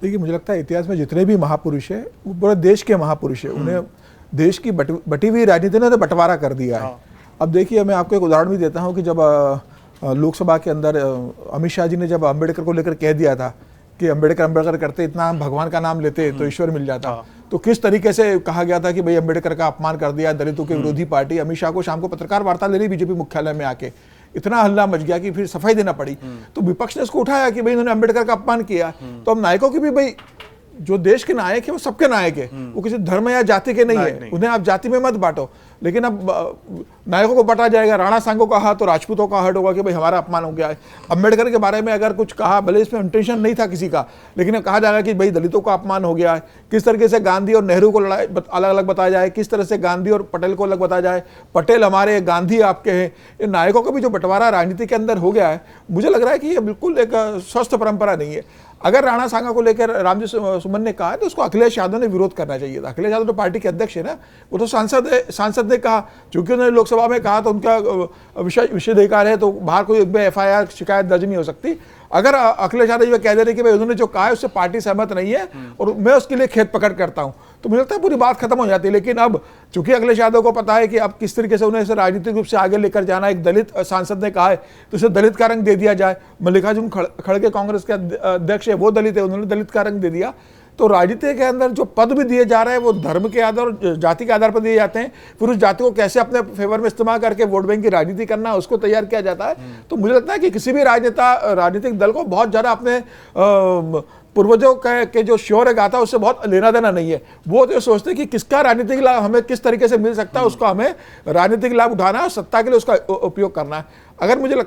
देखिए, मुझे लगता है इतिहास में जितने भी महापुरुष हैं वो पूरे देश के महापुरुष हैं। उन्हें देश की बटी हुई राजनीति ने तो बंटवारा कर दिया है। अब देखिए, मैं आपको एक उदाहरण भी देता हूँ कि जब लोकसभा के अंदर अमित शाह जी ने जब अम्बेडकर को लेकर कह दिया था कि अम्बेडकर करते, इतना हम भगवान का नाम लेते तो ईश्वर मिल जाता, तो किस तरीके से कहा गया था कि भाई अम्बेडकर का अपमान कर दिया, दलितों के विरोधी पार्टी। अमित शाह को शाम को पत्रकार वार्ता ले रही बीजेपी मुख्यालय में आके इतना हल्ला मच गया कि फिर सफाई देना पड़ी। तो विपक्ष ने इसको उठाया कि भाई इन्होंने अम्बेडकर का अपमान किया। तो अब नायकों की भी, भाई जो देश के नायक है वो सबके नायक है, वो किसी धर्म या जाति के नहीं है, उन्हें आप जाति में मत बांटो। लेकिन अब नायकों को बांटा जाएगा, राणा सांगों का कहा तो राजपूतों का हर्ट होगा कि भाई हमारा अपमान हो गया है। अम्बेडकर के बारे में अगर कुछ कहा, भले इसमें इंटेंशन नहीं था किसी का, लेकिन अब कहा जाएगा कि भाई दलितों का अपमान हो गया है। किस तरीके से गांधी और नेहरू को लड़ाई अलग अलग बताया जाए, किस तरह से गांधी और पटेल को अलग बताया जाए, पटेल हमारे, गांधी आपके हैं। ये नायकों का भी जो बंटवारा राजनीति के अंदर हो गया है, मुझे लग रहा है कि ये बिल्कुल एक स्वस्थ परंपरा नहीं है। अगर राणा सांगा को लेकर रामजी सुमन ने कहा है तो उसको अखिलेश यादव ने विरोध करना चाहिए था। अखिलेश यादव तो पार्टी के अध्यक्ष है ना, वो तो सांसद ने कहा, चूंकि उन्होंने लोकसभा में कहा तो उनका विशेषाधिकार है, तो बाहर कोई एफआईआर शिकायत दर्ज नहीं हो सकती। अगर अखिलेश यादव ये कह दे रहे कि भाई उन्होंने जो कहा है उससे पार्टी सहमत नहीं है और मैं उसके लिए खेत पकड़ करता हूं, तो मुझे लगता है पूरी बात खत्म हो जाती है। लेकिन अब चूंकि अखिलेश यादव को पता है कि अब किस तरीके से उन्हें इसे राजनीतिक रूप से आगे लेकर जाना, एक दलित सांसद ने कहा है तो इसे दलित का रंग दे दिया जाए। मल्लिकार्जुन खड़गे कांग्रेस के अध्यक्ष है, वो दलित है, उन्होंने दलित का रंग दे दिया। तो राजनीति के अंदर जो पद भी दिए जा रहे हैं वो धर्म के आधार और जाति के आधार पर दिए जाते हैं। फिर उस जाति को कैसे अपने फेवर में इस्तेमाल करके वोट बैंक की राजनीति करना है, उसको तैयार किया जाता है। तो मुझे लगता है कि किसी भी राजनीतिक दल को बहुत ज़्यादा अपने पूर्वजों के जो श्योर है गाथा उससे बहुत लेना देना नहीं है। वो तो सोचते हैं कि किसका राजनीतिक लाभ हमें किस तरीके से मिल सकता है, उसको हमें राजनीतिक लाभ उठाना है और सत्ता के लिए उसका उपयोग करना है। अगर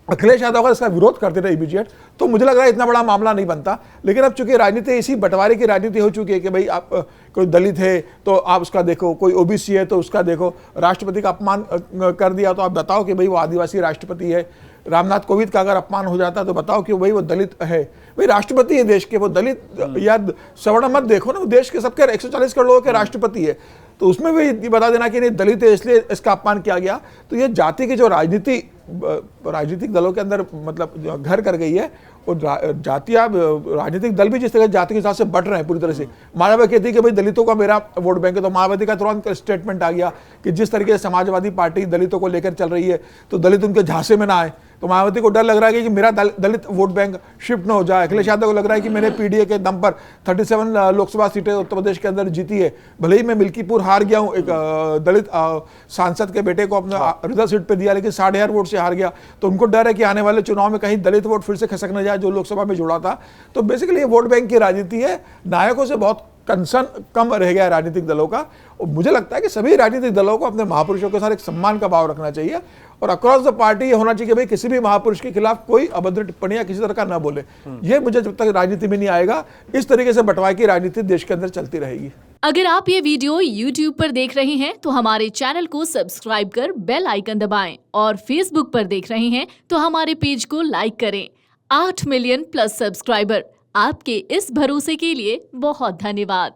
अखिलेश यादव अगर इसका विरोध करते रहे इमीडिएट, तो मुझे लग रहा है इतना बड़ा मामला नहीं बनता। लेकिन अब चूंकि राजनीति इसी बंटवारे की राजनीति हो चुकी है कि भाई आप कोई दलित है तो आप उसका देखो, कोई ओबीसी है तो उसका देखो, राष्ट्रपति का अपमान कर दिया तो आप बताओ कि भाई वो आदिवासी राष्ट्रपति है। रामनाथ कोविंद का अगर अपमान हो जाता तो बताओ कि भाई वो दलित है। भाई राष्ट्रपति है देश के, वो दलित या सवर्ण मत देखो ना, वो देश के सबके 140 करोड़ लोगों के राष्ट्रपति है। तो उसमें भी बता देना कि नहीं दलित है इसलिए इसका अपमान किया गया। तो ये जाति की जो राजनीतिक दलों के अंदर मतलब घर कर गई है, और जातियां राजनीतिक दल भी जिस तरह जाति के हिसाब से बट रहे हैं पूरी तरह से। मायावती कहती है कि भाई दलितों का मेरा वोट बैंक है, तो मायावती का तुरंत स्टेटमेंट आ गया कि जिस तरीके से समाजवादी पार्टी दलितों को लेकर चल रही है तो दलित उनके झांसे में ना आए। तो मायावती को डर लग रहा है कि मेरा दलित वोट बैंक शिफ्ट न हो जाए। अखिलेश यादव को लग रहा है कि मैंने पीडीए के दम पर 37 लोकसभा सीटें उत्तर प्रदेश के अंदर जीती है, भले ही मैं मिल्कीपुर हार गया हूँ, एक दलित सांसद के बेटे को अपना रिजर्व सीट पे दिया लेकिन 15,500 वोट से हार गया। तो उनको डर है कि आने वाले चुनाव में कहीं दलित वोट फिर से खसक न जाए जो लोकसभा में जुड़ा था। तो बेसिकली ये वोट बैंक की राजनीति है, नायकों से बहुत कंसर्न कम रह गया राजनीतिक दलों का। और मुझे लगता है कि सभी राजनीतिक दलों को अपने महापुरुषों के साथ एक सम्मान का भाव रखना चाहिए और अक्रॉस द पार्टी ये होना चाहिए कि भाई किसी भी महापुरुष के खिलाफ कोई अभद्र टिप्पणी या किसी तरह का ना बोले। ये मुझे जब तक राजनीति में नहीं आएगा, इस तरीके से बंटवारे की राजनीति देश के अंदर चलती रहेगी। अगर आप ये वीडियो YouTube पर देख रहे हैं तो हमारे चैनल को सब्सक्राइब कर बेल आइकन दबाएं, और Facebook पर देख रहे हैं तो हमारे पेज को लाइक करें। 8 मिलियन प्लस सब्सक्राइबर, आपके इस भरोसे के लिए बहुत धन्यवाद।